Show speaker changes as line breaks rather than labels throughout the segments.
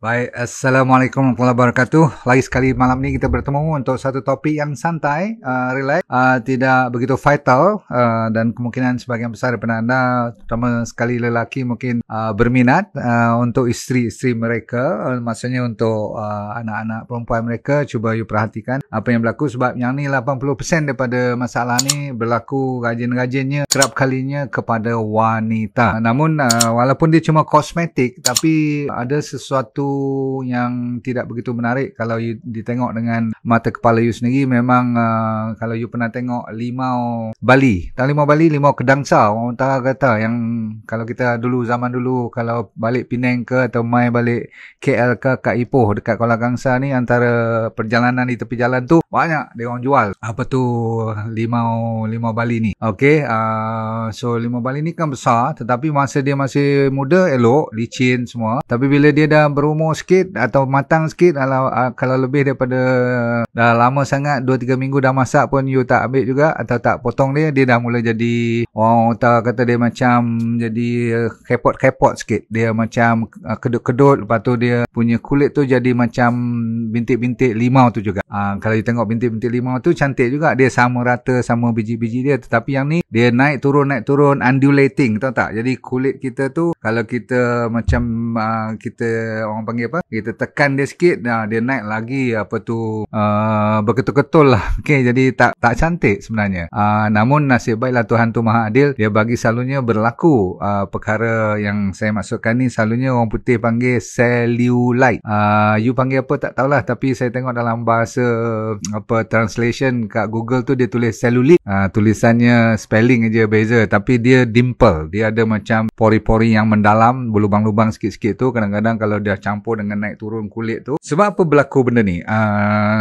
Baik, Assalamualaikum warahmatullahi wabarakatuh. Lagi sekali malam ni kita bertemu untuk satu topik yang santai, relax, tidak begitu vital, dan kemungkinan sebahagian besar daripada anda, terutama sekali lelaki mungkin berminat untuk isteri-isteri mereka, maksudnya untuk anak-anak perempuan mereka. Cuba you perhatikan apa yang berlaku, sebab yang ni 80% daripada masalah ni berlaku rajin-rajinnya kerap kalinya kepada wanita. Namun walaupun dia cuma kosmetik, tapi ada sesuatu yang tidak begitu menarik kalau you ditengok dengan mata kepala you sendiri. Memang kalau you pernah tengok limau Bali, tahu limau Bali, limau kedangsa, orang utara kata, yang kalau kita dulu, zaman dulu, kalau balik Penang ke atau mai balik KL ke kat Ipoh dekat Kuala Kangsar ni, antara perjalanan di tepi jalan tu banyak dia orang jual apa tu limau Bali ni. Okey, so limau Bali ni kan besar, tetapi masa dia masih muda elok, licin semua. Tapi bila dia dah berumur sikit atau matang sikit, kalau lebih daripada dah lama sangat, 2-3 minggu dah masak pun you tak ambil juga atau tak potong dia dah mula jadi, orang utara kata dia macam jadi kepot-kepot sikit. Dia macam kedut-kedut, lepas tu dia punya kulit tu jadi macam bintik-bintik limau tu juga. Kalau you tengok bintik-bintik limau tu cantik juga, dia sama rata sama biji-biji dia. Tetapi yang ni dia naik turun undulating, tahu tak? Jadi kulit kita tu kalau kita macam kita orang panggil apa, kita tekan dia sikit, dia naik lagi apa tu berketul-ketul lah. Okey, jadi tak cantik sebenarnya. Namun nasib baiklah Tuhan tu Maha Adil, dia bagi selalunya berlaku perkara yang saya maksudkan ni. Selalunya orang putih panggil cellulite. You panggil apa tak tahulah, tapi saya tengok dalam bahasa apa translation kat Google tu dia tulis cellulite. Tulisannya spelling aja beza, tapi dia dimple, dia ada macam pori-pori yang mendalam, berlubang-lubang sikit-sikit tu. Kadang-kadang kalau dia campur dengan naik turun kulit tu. Sebab apa berlaku benda ni?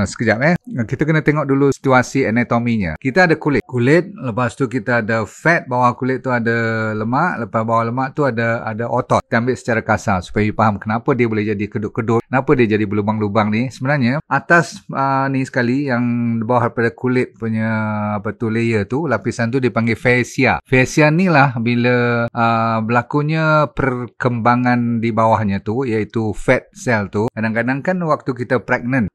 Sekejap kita kena tengok dulu situasi anatominya. Kita ada kulit, lepas tu kita ada fat, bawah kulit tu ada lemak, lepas bawah lemak tu ada otot. Kita ambil secara kasar supaya you faham kenapa dia boleh jadi kedut-kedut, kenapa dia jadi berlubang-lubang ni. Sebenarnya atas ni sekali, yang bawah daripada kulit punya apa tu layer tu, lapisan tu dipanggil fascia. Fascia ni lah bila berlakunya perkembangan di bawahnya tu, iaitu fat cell tu. Kadang-kadang kan waktu kita pregnant,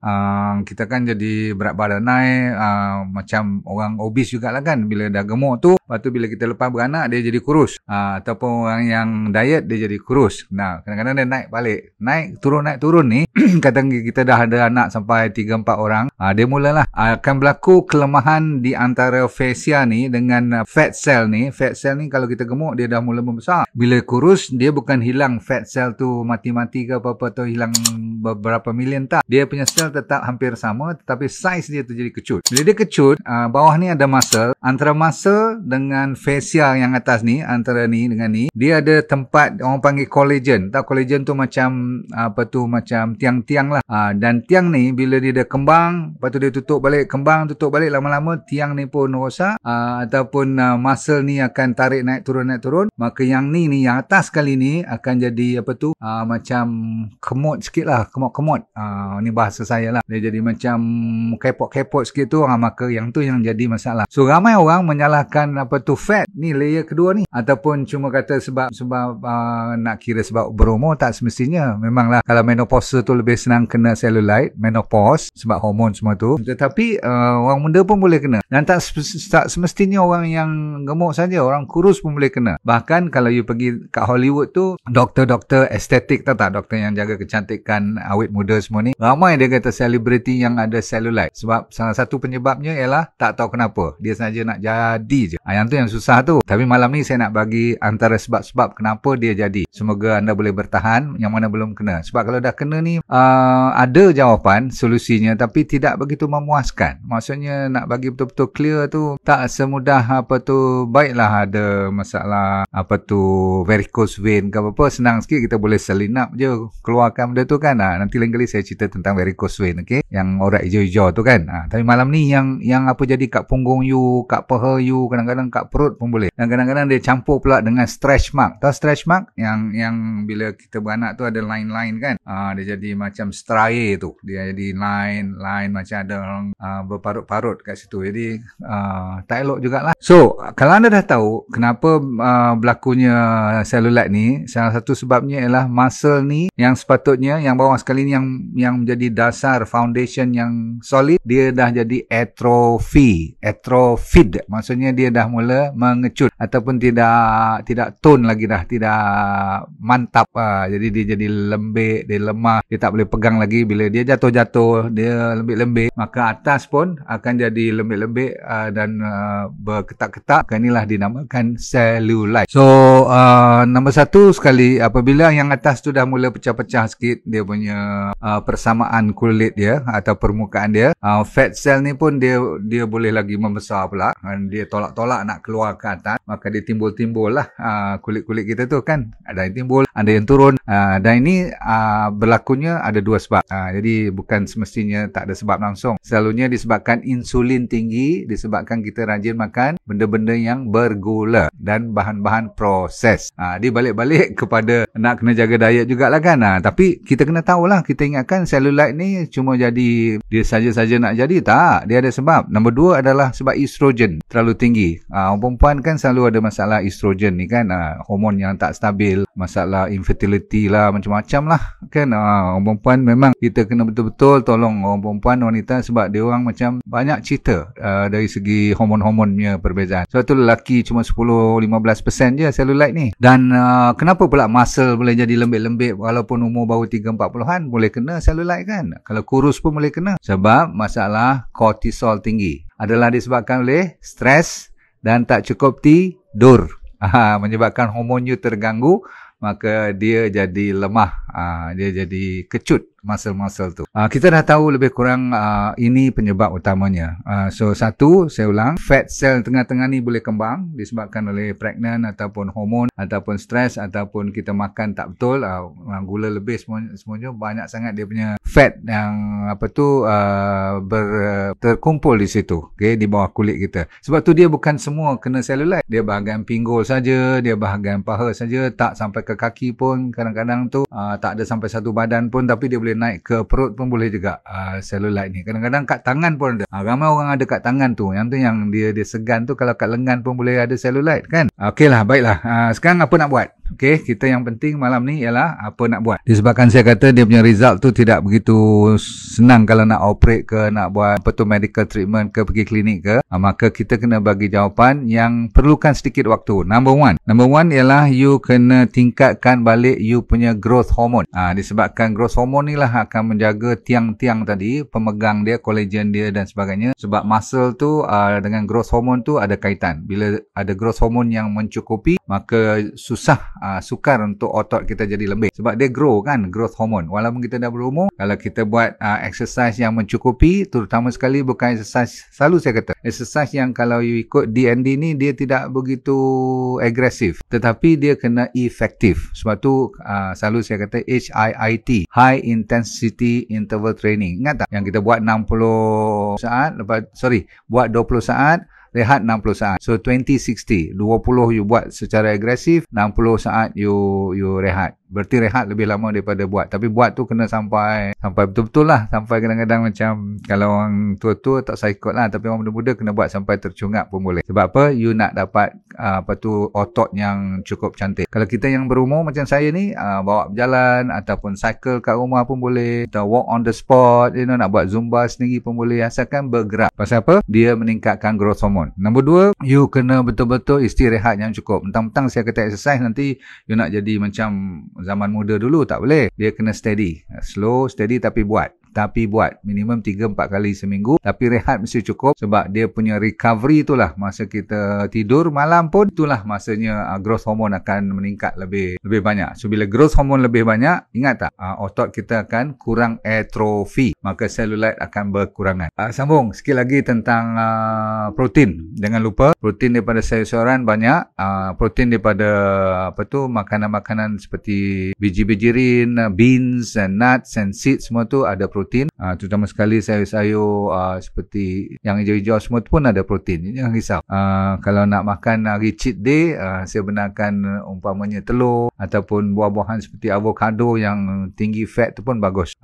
kita kan jadi berat badan naik, macam orang obes jugalah kan, bila dah gemuk tu. Lepas tu bila kita lepas beranak dia jadi kurus, ataupun orang yang diet dia jadi kurus. Nah, kadang-kadang dia naik balik, naik turun ni. Kadang kita dah ada anak sampai 3-4 orang, dia mulalah akan berlaku kelemahan di antara fascia ni dengan fat cell ni. Fat cell ni kalau kita gemuk dia dah mula membesar. Bila kurus dia bukan hilang fat cell tu mati-mati ke apa-apa tu, hilang beberapa million, tak. Dia punya sel tetap hampir sama, tetapi saiz dia tu jadi kecut. Bila dia kecut, bawah ni ada muscle. Antara muscle dengan fascia yang atas ni, antara ni dengan ni, dia ada tempat orang panggil collagen. Tahu collagen tu macam apa tu, macam tiang-tiang lah. Dan tiang ni bila dia dah kembang, lepas tu dia tutup balik, kembang tutup balik, lama-lama tiang ni pun rosak, ataupun muscle ni akan tarik naik turun. Maka yang ni yang atas kali ni akan jadi apa tu, macam kemot sikit lah, kemot. Ni bahasa saya lah, dia jadi macam kepot-kepot sikit tu. Maka yang tu yang jadi masalah. So ramai orang menyalahkan apa tu fat ni, layer kedua ni, ataupun cuma kata sebab nak kira sebab berumur. Tak semestinya. Memanglah kalau menopause tu lebih senang kena cellulite, menopause sebab hormon semua tu. Tetapi orang muda pun boleh kena, dan tak semestinya orang yang gemuk saja, orang kurus pun boleh kena. Bahkan kalau you pergi kat Hollywood tu, doktor-doktor estetik, tahu tak, doktor yang jaga kecantikan, awet muda semua ni, ramai dia kata selebriti yang ada cellulite. Sebab salah satu penyebabnya ialah tak tahu kenapa, dia saja nak jadi je. Yang tu yang susah tu. Tapi malam ni saya nak bagi antara sebab-sebab kenapa dia jadi. Semoga anda boleh bertahan yang mana belum kena. Sebab kalau dah kena ni, ada jawapan, solusinya, tapi tidak begitu memuaskan. Maksudnya nak bagi betul-betul clear tu tak semudah apa tu. Baiklah ada masalah apa tu varicose vein ke apa-apa, senang sikit kita boleh selinap je keluarkan benda tu kan. Nanti lain kali saya cerita tentang varicose vein, okey, yang orat hijau-hijau tu kan. Tapi malam ni yang apa jadi kat punggung you, kat paha you, kadang-kadang kat perut pun boleh. Dan kadang-kadang dia campur pula dengan stretch mark. Tahu stretch mark yang bila kita beranak tu ada line-line kan. Dia jadi macam striae tu. Dia jadi line macam ada berparut-parut kat situ. Jadi tak elok jugalah. So, kalau anda dah tahu kenapa berlakunya cellulite ni, salah satu sebabnya ialah muscle ni yang yang sepatutnya, yang bawah sekali ni yang menjadi dasar foundation yang solid, dia dah jadi atrophied. Maksudnya dia dah mula mengecut ataupun tidak tone lagi dah, tidak mantap. Jadi dia jadi lembik, dia lemah, dia tak boleh pegang lagi. Bila dia jatuh, dia lembik-lembik, maka atas pun akan jadi lembik-lembik dan berketak-ketak. Inilah dinamakan cellulite. So nombor satu sekali, apabila yang atas tu dah mula pecah-pecah sikit dia punya persamaan kulit dia atau permukaan dia, fat cell ni pun dia boleh lagi membesar pula. Dia tolak-tolak nak keluar ke atas, maka dia timbul-timbul lah kulit-kulit kita tu kan. Ada yang timbul, ada yang turun. Dan ini berlakunya ada dua sebab. Jadi bukan semestinya tak ada sebab langsung. Selalunya disebabkan insulin tinggi, disebabkan kita rajin makan benda-benda yang bergula dan bahan-bahan proses. Dia balik-balik kepada nak kena jaga diet jugalah kan. Tapi kita kena tahulah, kita ingatkan cellulite ni cuma jadi dia saja-saja nak jadi. Tak, dia ada sebab. Nombor dua adalah sebab estrogen terlalu tinggi. Orang perempuan kan selalu ada masalah estrogen ni kan, hormon yang tak stabil, masalah infertility lah, macam-macam lah kan. Orang perempuan memang kita kena betul-betul tolong orang perempuan, wanita, sebab dia orang macam banyak cerita dari segi hormon-hormonnya perbezaan. Sebab tu lelaki cuma 10-15% je cellulite ni. Dan kenapa pula muscle boleh jadi lembik-lembik walaupun umur baru 3-40-an boleh kena cellulite kan? Kalau kurus pun boleh kena. Sebab masalah kortisol tinggi adalah disebabkan oleh stres dan tak cukup tidur. Menyebabkan hormonnya terganggu, maka dia jadi lemah, dia jadi kecut muscle-muscle tu. Kita dah tahu lebih kurang ini penyebab utamanya. So satu, saya ulang, fat cell tengah-tengah ni boleh kembang disebabkan oleh pregnant ataupun hormon ataupun stres ataupun kita makan tak betul, gula lebih, semuanya banyak sangat dia punya fat yang terkumpul di situ, okay, di bawah kulit kita. Sebab tu dia bukan semua kena cellulite. Dia bahagian pinggul saja, dia bahagian paha saja, tak sampai ke kaki pun kadang-kadang tu, tak ada sampai satu badan pun, tapi dia boleh naik ke perut pun boleh juga cellulite ni. Kadang-kadang kat tangan pun ada. Ramai orang ada kat tangan tu. Yang tu yang dia segan tu, kalau kat lengan pun boleh ada cellulite kan. Okeylah, baiklah. Sekarang apa nak buat? Okey, kita yang penting malam ni ialah apa nak buat. Disebabkan saya kata dia punya result tu tidak begitu senang kalau nak operate ke, nak buat medical treatment ke, pergi klinik ke, maka kita kena bagi jawapan yang perlukan sedikit waktu. Number one ialah you kena tingkatkan balik you punya growth hormone. Disebabkan growth hormone ni lah akan menjaga tiang-tiang tadi, pemegang dia, collagen dia dan sebagainya. Sebab muscle tu dengan growth hormone tu ada kaitan. Bila ada growth hormone yang mencukupi, maka sukar untuk otot kita jadi lembik. Sebab dia grow kan, growth hormone. Walaupun kita dah berumur, kalau kita buat exercise yang mencukupi, terutama sekali bukan exercise, selalu saya kata, exercise yang kalau you ikut DND ni, dia tidak begitu agresif. Tetapi dia kena efektif. Sebab tu selalu saya kata HIIT, High Intensity Interval Training. Ingat tak? Yang kita buat 60 saat, buat 20 saat, rehat 60 saat. So 20-60. 20 you buat secara agresif, 60 saat you rehat. Berarti rehat lebih lama daripada buat. Tapi buat tu kena sampai betul-betul lah. Sampai kadang-kadang macam kalau orang tua-tua tak psycho lah. Tapi orang muda-muda kena buat sampai tercungap pun boleh. Sebab apa? You nak dapat otot yang cukup cantik. Kalau kita yang berumur macam saya ni, bawa berjalan ataupun cycle kat rumah pun boleh. Atau walk on the spot, nak buat zumba sendiri pun boleh. Asalkan bergerak. Pasal apa? Dia meningkatkan growth hormone. Nombor dua, you kena betul-betul istirahat yang cukup. Mentang-mentang saya kata exercise, nanti you nak jadi macam zaman muda dulu, tak boleh. Dia kena steady. Slow, steady tapi buat. Minimum 3-4 kali seminggu. Tapi rehat mesti cukup. Sebab dia punya recovery itulah masa kita tidur malam pun, itulah masanya growth hormone akan meningkat lebih banyak. So bila growth hormone lebih banyak, ingat tak? Otot kita akan kurang atrofi. Maka cellulite akan berkurangan. Sambung sikit lagi tentang protein. Jangan lupa protein daripada sayur-sayuran banyak. Protein daripada makanan-makanan seperti biji-bijirin, beans and nuts and seeds, semua tu ada protein. Terutama sekali sayur-sayur seperti yang hijau-hijau semua tu pun ada protein. Jangan risau. Kalau nak makan hari cheat day, saya benarkan umpamanya telur ataupun buah-buahan seperti avocado yang tinggi fat tu pun bagus.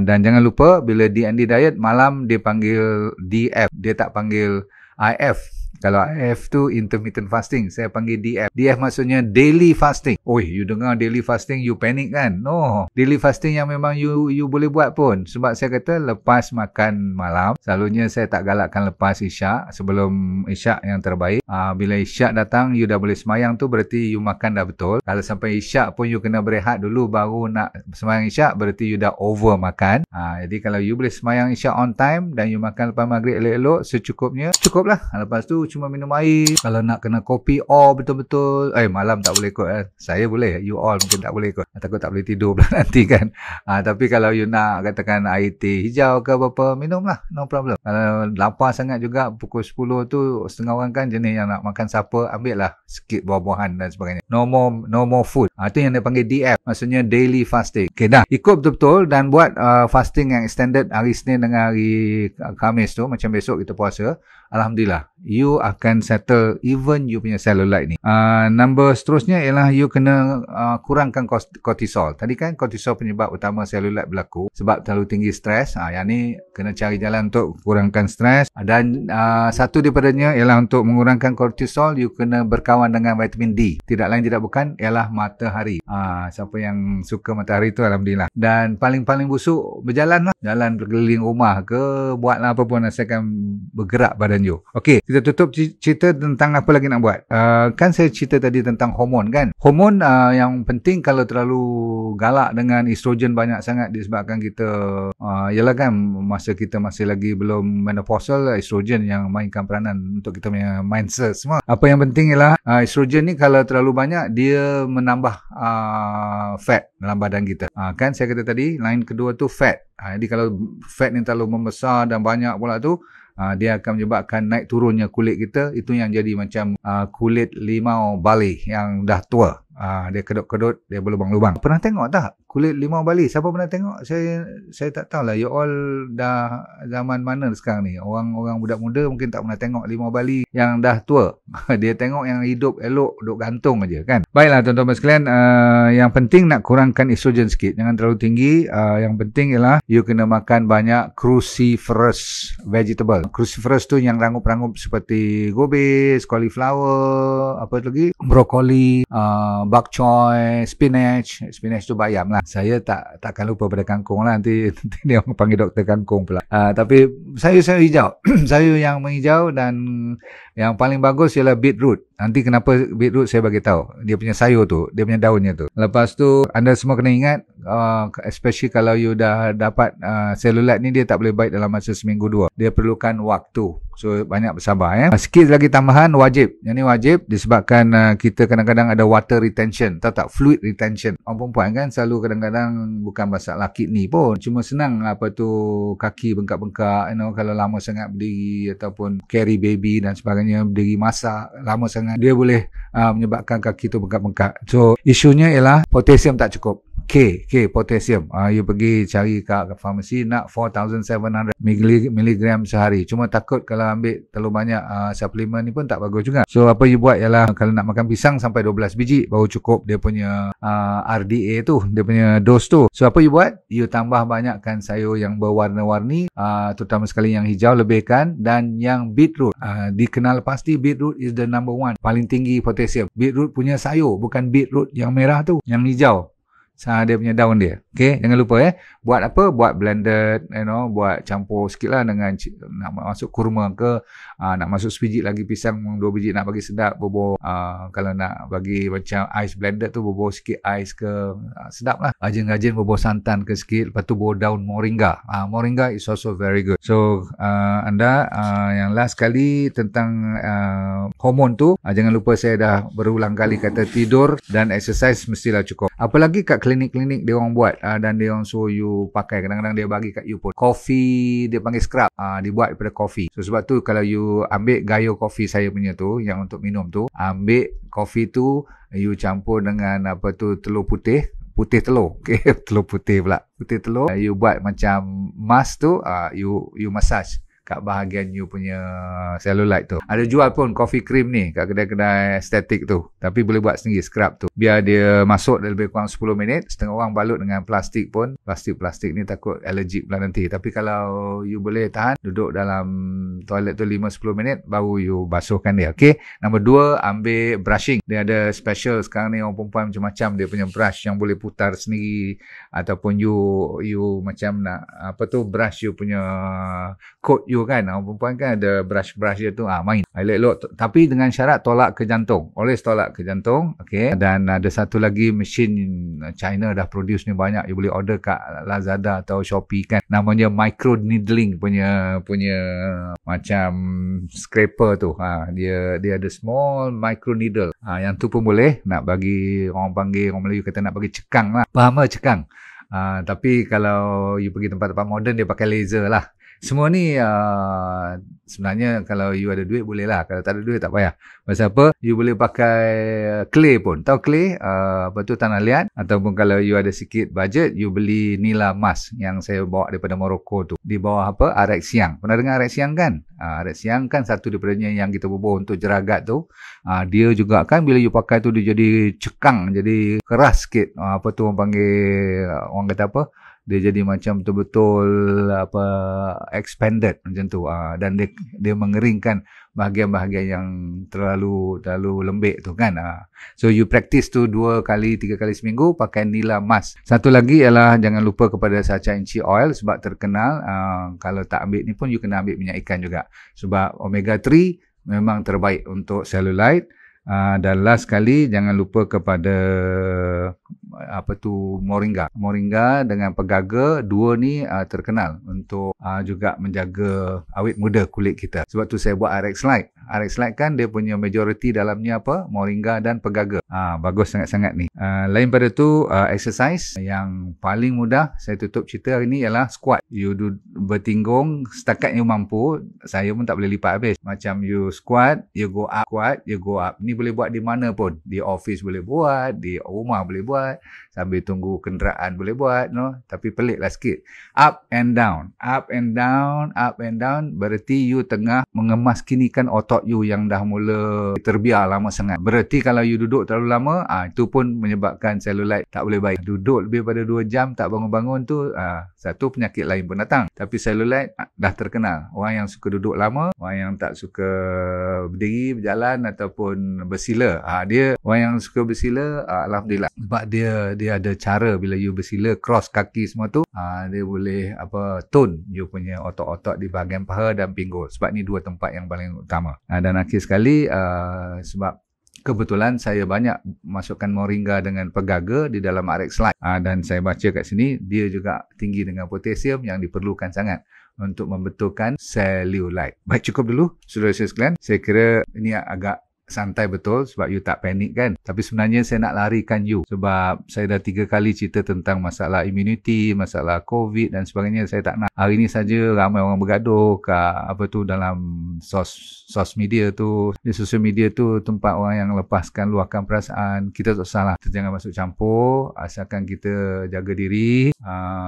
Dan jangan lupa bila DND diet, malam dia panggil DF, dia tak panggil IF. Kalau IF tu intermittent fasting. Saya panggil DF. DF maksudnya daily fasting. You dengar daily fasting, you panic kan? No. Daily fasting yang memang you boleh buat pun. Sebab saya kata lepas makan malam, selalunya saya tak galakkan lepas isyak. Sebelum isyak yang terbaik. Bila isyak datang, you dah boleh semayang tu berarti you makan dah betul. Kalau sampai isyak pun you kena berehat dulu baru nak semayang isyak, berarti you dah over makan. Jadi kalau you boleh semayang isyak on time dan you makan lepas maghrib elok-elok secukupnya, cukup lah. Lepas tu cuma minum air. Kalau nak kena kopi betul-betul, malam tak boleh ikut. Saya boleh, you all mungkin tak boleh ikut. Takut tak boleh tidur pula nanti kan. Tapi kalau you nak katakan air teh hijau ke apa, minum lah, no problem. Kalau lapar sangat juga pukul 10 tu, setengah orang kan jenis yang nak makan supper, ambil lah sikit buah-buahan dan sebagainya. No more food. Itu yang dia panggil DF, maksudnya daily fasting. Okay, dah ikut betul-betul dan buat fasting yang extended hari Isnin dengan hari Khamis tu, macam besok kita puasa. Alhamdulillah, you akan settle even you punya cellulite ni. Number seterusnya ialah you kena kurangkan kortisol. Tadi kan kortisol penyebab utama cellulite berlaku sebab terlalu tinggi stres. Yang ni kena cari jalan untuk kurangkan stres. Dan satu daripadanya ialah untuk mengurangkan kortisol, you kena berkawan dengan vitamin D. Tidak lain tidak bukan ialah matahari. Siapa yang suka matahari tu alhamdulillah. Dan paling busuk berjalan lah. Jalan berkeliling rumah ke, buatlah apa pun asalkan bergerak badan you. Okey, kita tutup cerita tentang apa lagi nak buat. Kan saya cerita tadi tentang hormon kan. Hormon yang penting kalau terlalu galak dengan estrogen banyak sangat disebabkan kita ialah kan masa kita masih lagi belum menopausal, estrogen yang mainkan peranan untuk kita punya mindset semua. Apa yang penting ialah estrogen ni kalau terlalu banyak dia menambah fat dalam badan kita. Kan saya kata tadi line kedua tu fat. Jadi kalau fat ni terlalu membesar dan banyak pula tu, dia akan menyebabkan naik turunnya kulit kita. Itu yang jadi macam kulit limau Bali yang dah tua. Dia kedut-kedut, dia berlubang-lubang. Pernah tengok tak kulit limau Bali? Siapa pernah tengok? Saya tak tahulah. You all dah zaman mana sekarang ni? Orang budak muda mungkin tak pernah tengok limau Bali yang dah tua. Dia tengok yang hidup elok, duduk gantung aja kan. Baiklah tuan-tuan sekalian, yang penting nak kurangkan estrogen sikit. Jangan terlalu tinggi. Yang penting ialah you kena makan banyak cruciferous vegetable. Cruciferous tu yang rangup-rangup seperti gobis, cauliflower, apa lagi? Brokoli, bok choy, spinach tu bayam lah. Saya takkan lupa pada kangkung lah. Nanti dia orang panggil doktor kangkung pula. Tapi sayur hijau. Sayur yang menghijau dan yang paling bagus ialah beetroot. Nanti kenapa beetroot saya bagi tahu. Dia punya sayur tu, dia punya daunnya tu. Lepas tu anda semua kena ingat, especially kalau you dah dapat cellulite ni, dia tak boleh baik dalam masa seminggu dua. Dia perlukan waktu. So banyak bersabar ya. Sikit lagi tambahan wajib. Yang ni wajib disebabkan kita kadang-kadang ada water retention. Tahu tak? Fluid retention. Orang perempuan kan selalu kadang-kadang bukan pasal laki ni pun. Cuma senang apa tu kaki bengkak-bengkak. Kalau lama sangat berdiri ataupun carry baby dan sebagainya. Berdiri masak lama sangat. Dia boleh menyebabkan kaki tu bengkak-bengkak. So isunya ialah potasium tak cukup. K potasium. You pergi cari kat farmasi nak 4,700 miligram sehari. Cuma takut kalau ambil terlalu banyak suplemen ni pun tak bagus juga. So apa you buat ialah kalau nak makan pisang sampai 12 biji baru cukup dia punya RDA tu, dia punya dose tu. So apa you buat? You tambah banyakkan sayur yang berwarna-warni, terutama sekali yang hijau lebihkan, dan yang beetroot. Dikenal pasti beetroot is the number one. Paling tinggi potasium. Beetroot punya sayur, bukan beetroot yang merah tu, yang hijau. Dia punya daun dia. Okay, jangan lupa buat apa? Buat blended, buat campur sikit lah dengan nak masuk kurma ke, nak masuk sebiji lagi pisang 2 biji nak bagi sedap, bobo. Kalau nak bagi macam ais blended tu, bobo sikit ais ke, sedap lah. Rajin-rajin bobo santan ke sikit, lepas tu bobo daun moringa. Moringa is also very good. So anda yang last kali tentang hormon tu, jangan lupa saya dah berulang kali kata tidur dan exercise mestilah cukup. Apalagi kat klinik-klinik dia orang buat dan dia orang suruh you pakai, kadang-kadang dia bagi kat you pun kopi, dia panggil scrub, dibuat daripada kopi. So sebab tu kalau you ambil gayo kopi saya punya tu yang untuk minum tu, ambil kopi tu you campur dengan apa tu telur putih telur. Okay, telur putih pula, putih telur, you buat macam mask tu, you massage kat bahagian you punya cellulite tu. Ada jual pun coffee cream ni kat kedai-kedai estetik tu. Tapi boleh buat sendiri scrub tu. Biar dia masuk lebih kurang 10 minit. Setengah orang balut dengan plastik pun. Plastik ni takut allergic pula nanti. Tapi kalau you boleh tahan, duduk dalam toilet tu 5-10 minit, baru you basuhkan dia. Okay. Nombor 2, ambil brushing. Dia ada special sekarang ni, orang perempuan macam-macam dia punya brush yang boleh putar sendiri. Ataupun you macam nak brush you punya coat you kan. Orang perempuan kan ada brush dia tu, main elok-elok. Tapi dengan syarat tolak ke jantung. Always tolak ke jantung. Okay. Dan ada satu lagi mesin China dah produce ni banyak. You boleh order kat Lazada atau Shopee kan. Namanya micro needling punya macam scraper tu. Dia ada small micro needle. Yang tu pun boleh nak bagi, orang Melayu kata nak bagi cekang lah. Faham tak cekang? Tapi kalau you pergi tempat-tempat moden, dia pakai laser lah. Semua ni sebenarnya kalau you ada duit boleh lah. Kalau tak ada duit tak payah. Pasal apa? You boleh pakai clay pun. Tahu clay? Tanah liat. Ataupun kalau you ada sikit budget, you beli nila emas yang saya bawa daripada Morocco tu. Di bawah arek siang. Pernah dengar arek siang kan? Arek siang kan satu daripadanya yang kita bubuh untuk jeragat tu. Dia juga kan bila you pakai tu dia jadi cekang, jadi keras sikit. Orang panggil, orang kata apa? Dia jadi macam betul-betul expanded macam tu. Dan dia mengeringkan bahagian-bahagian yang terlalu lembik tu kan. So you practice tu 2 kali 3 kali seminggu pakai nila emas. Satu lagi ialah jangan lupa kepada sacha inci oil sebab terkenal. Kalau tak ambil ni pun you kena ambil minyak ikan juga. Sebab omega 3 memang terbaik untuk cellulite. Dan last kali jangan lupa kepada moringa dengan pegaga. Dua ni terkenal untuk juga menjaga awet muda kulit kita. Sebab tu saya buat RX Lite. RX Lite kan dia punya majority dalamnya moringa dan pegaga. Bagus sangat-sangat ni. Lain pada tu exercise yang paling mudah saya tutup cerita hari ni ialah squat. You bertinggung setakat you mampu. Saya pun tak boleh lipat habis. Macam you squat, you go up, squat, you go up. Ni boleh buat di mana pun. Di office boleh buat, di rumah boleh buat, sambil tunggu kenderaan boleh buat, no? Tapi peliklah sikit. Up and down, up and down, up and down. Berarti you tengah mengemas-kinikan otot you yang dah mula terbiar lama sangat. Berarti kalau you duduk terlalu lama, itu pun menyebabkan cellulite tak boleh baik. Duduk lebih pada 2 jam tak bangun-bangun tu, satu penyakit lain pun datang. Tapi cellulite dah terkenal. Orang yang suka duduk lama, orang yang tak suka berdiri, berjalan ataupun bersila. Dia orang yang suka bersila, alhamdulillah. Sebab dia ada cara bila you bersila cross kaki semua tu, dia boleh tone you punya otot-otot di bahagian paha dan pinggul. Sebab ni 2 tempat yang paling utama. Dan akhir sekali, sebab kebetulan saya banyak masukkan moringa dengan pegaga di dalam RX Lite. Dan saya baca kat sini, dia juga tinggi dengan potasium yang diperlukan sangat untuk membetulkan cellulite. Baik, cukup dulu saudara-saudara sekalian. Saya kira ini agak santai betul sebab you tak panik kan. Tapi sebenarnya saya nak larikan you sebab saya dah 3 kali cerita tentang masalah immunity, masalah COVID dan sebagainya. Saya tak nak hari ni saja ramai orang bergaduh dalam sos media tu. Di sosial media tu tempat orang yang lepaskan, luahkan perasaan. Kita tak salah. Kita jangan masuk campur, asalkan kita jaga diri.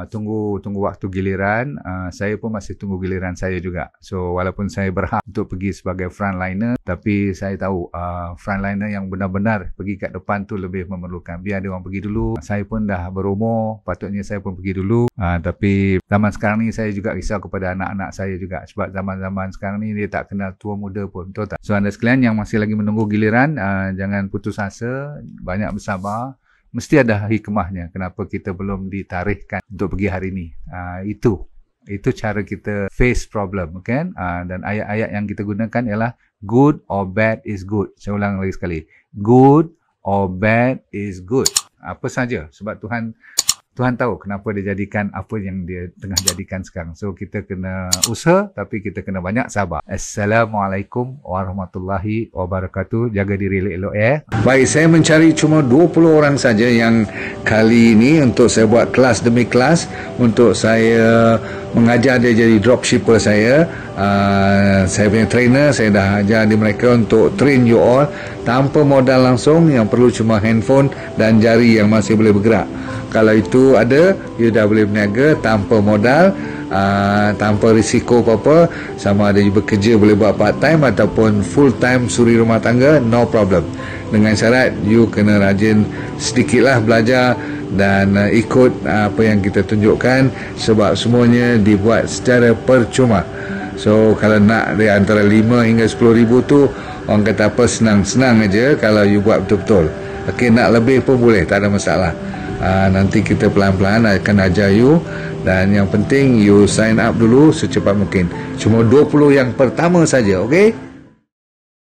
Tunggu waktu giliran. Saya pun masih tunggu giliran saya juga. So walaupun saya berhak untuk pergi sebagai frontliner, tapi saya tahu frontliner yang benar-benar pergi kat depan tu lebih memerlukan. Biar dia orang pergi dulu. Saya pun dah berumur, patutnya saya pun pergi dulu. Tapi zaman sekarang ni saya juga risau kepada anak-anak saya juga. Sebab zaman-zaman sekarang ni dia tak kenal tua muda pun. Betul tak? So anda sekalian yang masih lagi menunggu giliran, jangan putus asa, banyak bersabar. Mesti ada hikmahnya kenapa kita belum ditarikhkan untuk pergi hari ni. Itu cara kita face problem, kan? Dan ayat-ayat yang kita gunakan ialah good or bad is good. Saya ulang lagi sekali. Good or bad is good. Apa saja. Sebab Tuhan tahu kenapa dia jadikan apa yang dia tengah jadikan sekarang. So kita kena usaha tapi kita kena banyak sabar. Assalamualaikum warahmatullahi wabarakatuh. Jaga diri elok-elok ya. Baik, saya mencari cuma 20 orang saja yang kali ini untuk saya buat kelas demi kelas untuk saya mengajar dia jadi dropshipper saya. Saya punya trainer, saya dah ajar di mereka untuk train you all tanpa modal langsung, yang perlu cuma handphone dan jari yang masih boleh bergerak. Kalau itu ada, you dah boleh berniaga tanpa modal. tanpa risiko apa-apa. Sama ada you bekerja boleh buat part time ataupun full time suri rumah tangga, no problem. Dengan syarat you kena rajin sedikitlah belajar dan ikut apa yang kita tunjukkan, sebab semuanya dibuat secara percuma. So kalau nak dari antara 5 hingga 10 ribu tu, orang kata apa, senang-senang aja kalau you buat betul-betul. Okey, nak lebih pun boleh, tak ada masalah. Nanti kita pelan-pelan akan ajar you, dan yang penting you sign up dulu secepat mungkin. Cuma 20 yang pertama saja, okey?